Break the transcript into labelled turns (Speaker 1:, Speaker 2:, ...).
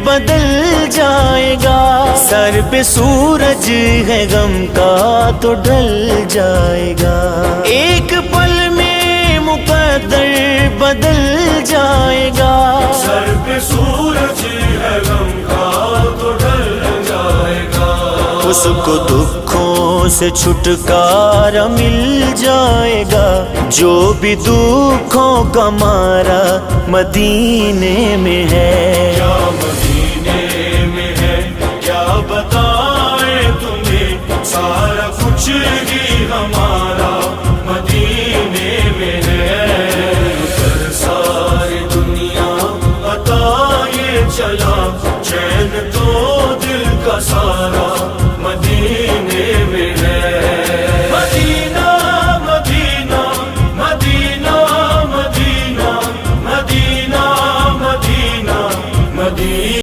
Speaker 1: بدل جائے گا، سر پہ سورج ہے غم کا تو ڈھل جائے گا، ایک پل میں مقدر بدل جائے گا،
Speaker 2: سر پہ سورج ہے غم کا تو ڈھل جائے گا،
Speaker 1: اس کو دکھوں سے چھٹکارا مل جائے گا، جو بھی دکھوں کا مارا مدینے میں ہے،
Speaker 2: کیا مدینے میں ہے، کیا بتائیں تمہیں، سارا کچھ ہی ہمارا مدینے میں ہے، کر ساری دنیا عطا یہ چلا، چین تو دل کا سارا مدینے میں ہے۔